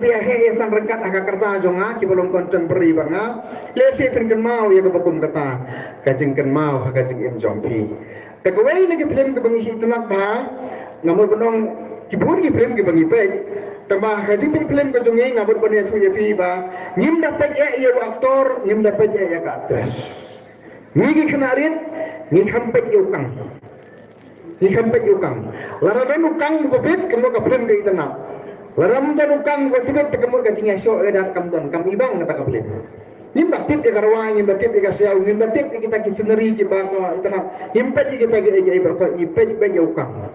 Biaya san rekat agak kerta jonga ki belum contemporary banga lesi ken mau ya kebakum kata kajeng ken mau kajeng im jongpi tegawai lagi film ke bangi tunak ba ngamur benong kibun ki film ke bangi pe tambah kajeng film ke jongi ngamur bani su ya pi ba nim dapat ya aktor nim dapat ya aktris ni ki kenarit ni kampet yukang laradan ukang bobet kemo ka film ke itanak laram dan ukang bertibet tekemur kacing esok edak kamdan kam ibang nata kaplen nimba tip e karwang nimba tip e kasau nimba tip kita kiseneri ki bangwa itana himpet kita ge berpa ipet be ukang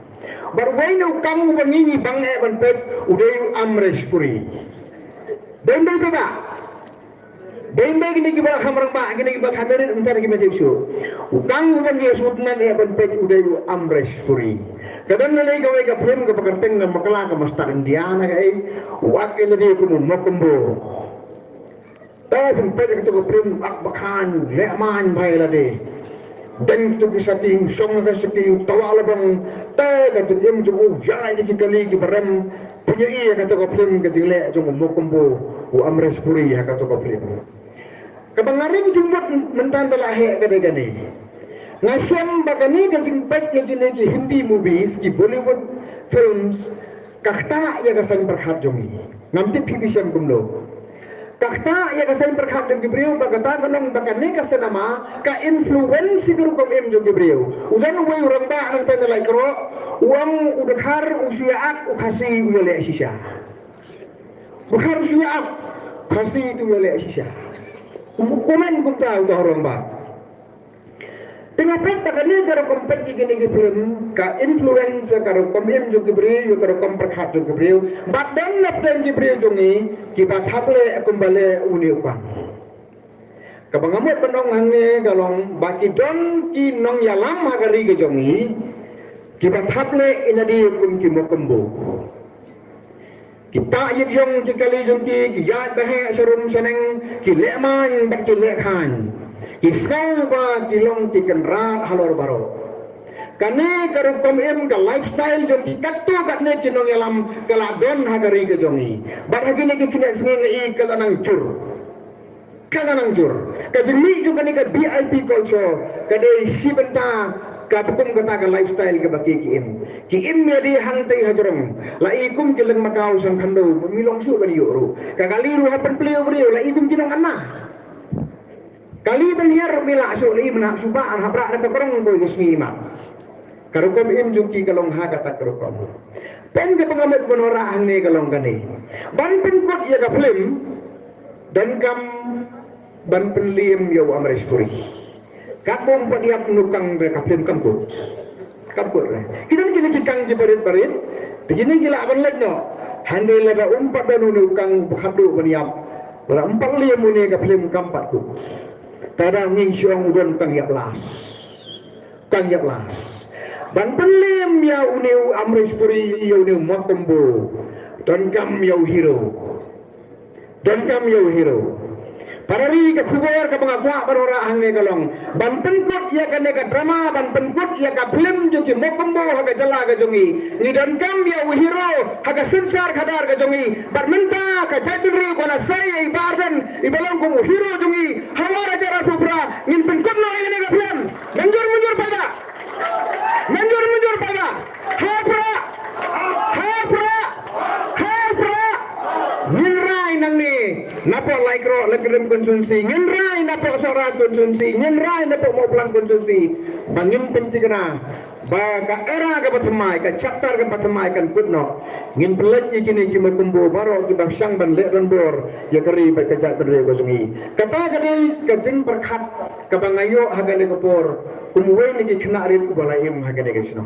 barwai ne ukang bangini bang e ban pet udai amres puri dembe bega dembe gini ki ba khamrang ba gini ki ba khamerin untar ki mejesu ukang ban ye sutna ne ban pet udai amres puri kadang nilai gawe ka film ka pakarteng na makala ka mastar indiana ka wakil dia kuno mokombo tapi pede ka film akbakan leman bhai lade dan tu kisating song ka saki tawala bang ta ka tim ju jai ki kali ki barem punya iya ka film ka jingle ju mokombo u amres puri ha ka film kabangaring jumbat mentan telah he ka gani Ngasem bagani kajing pet ki Hindi movies ki Bollywood films kakta ya kasan berhat jongi ngamti pibisem kumlo kakta ya kasan berhat jongi brio bagata kanong bagani kasan nama ka influence guru kom em jongi brio udan way urang ba nang penalay kro uang udakhar usiaat ukasi uyale shisha bukhar usiaat kasi tu uyale shisha komen kumta udah orang ba tengah peta kan ni kalau kompet gini film ka influence kalau komem juga beri kalau komperhat juga beri badan lapdan juga beri jongi kita thable kembali uni upang kabangamot penong hangne galong baki don ki nong yalam hagari ke jongi kita thable inadi kum ki mokombo kita yong kali jongi ki ya bahe serum seneng ki leman bak ki lekhan Kisau ba kilong tiken rat halor baro. Kane karu komem ka lifestyle jom katto katne kinong yalam kaladon hagari ke jongi. Baragi ni kine snge i kalanang jur. Kajini juga ni ka VIP culture kade sibenta ka bukum kata ka lifestyle ke baki ki im me di hantai hajrong la ikum kileng makau sang khando milong su bani yoro kakali ru hapen pleo brio la ikum kinong anna kali benhiar bila suli menak suba an habrak dan korong boy gesmi mak karukom im juki kalong ha kata karukom pen ke pengamat benora ne kalong kani ban penkot ya ka film dan kam ban penlim yo amres puri kapom padiap nukang ka film kamput kita ni kikang je barit begini gila ban lek no handai leba umpat dan nukang hadu baniap bara empat liam ne ka film kampat ku tada nging siong udon kang yaklas ban pelim ya uneu amres puri ya uneu mokombo dan kam ya hero parari ka kubar ka pangakwa barora hangne kalong ban penkot ya ka neka drama ban penkot ya ka film joki mokombo haga jala ga jongi ni dan kam ya hero haga sensar khadar ga jongi barmenta ka jadri kona sai ibardan ibalong ko hero jongi hamara jara supra ngin penkot no ini ga film mundur pada hapra nyenrai nang ni napo laikro legrem konsumsi nyenrai napo sora konsumsi nyenrai napo moplan konsumsi bangin pencigana baga era ka patamai ka chapter ka patamai kan putno ngin pelet ikini ki makumbo baro ki bangsang ban le ran bor ya kari ba ka jat bre ko sungi kata kali ka jing perkhat ka bangayo hagane ko por kumuwe ni ki khna rin ko balaim hagane ke sino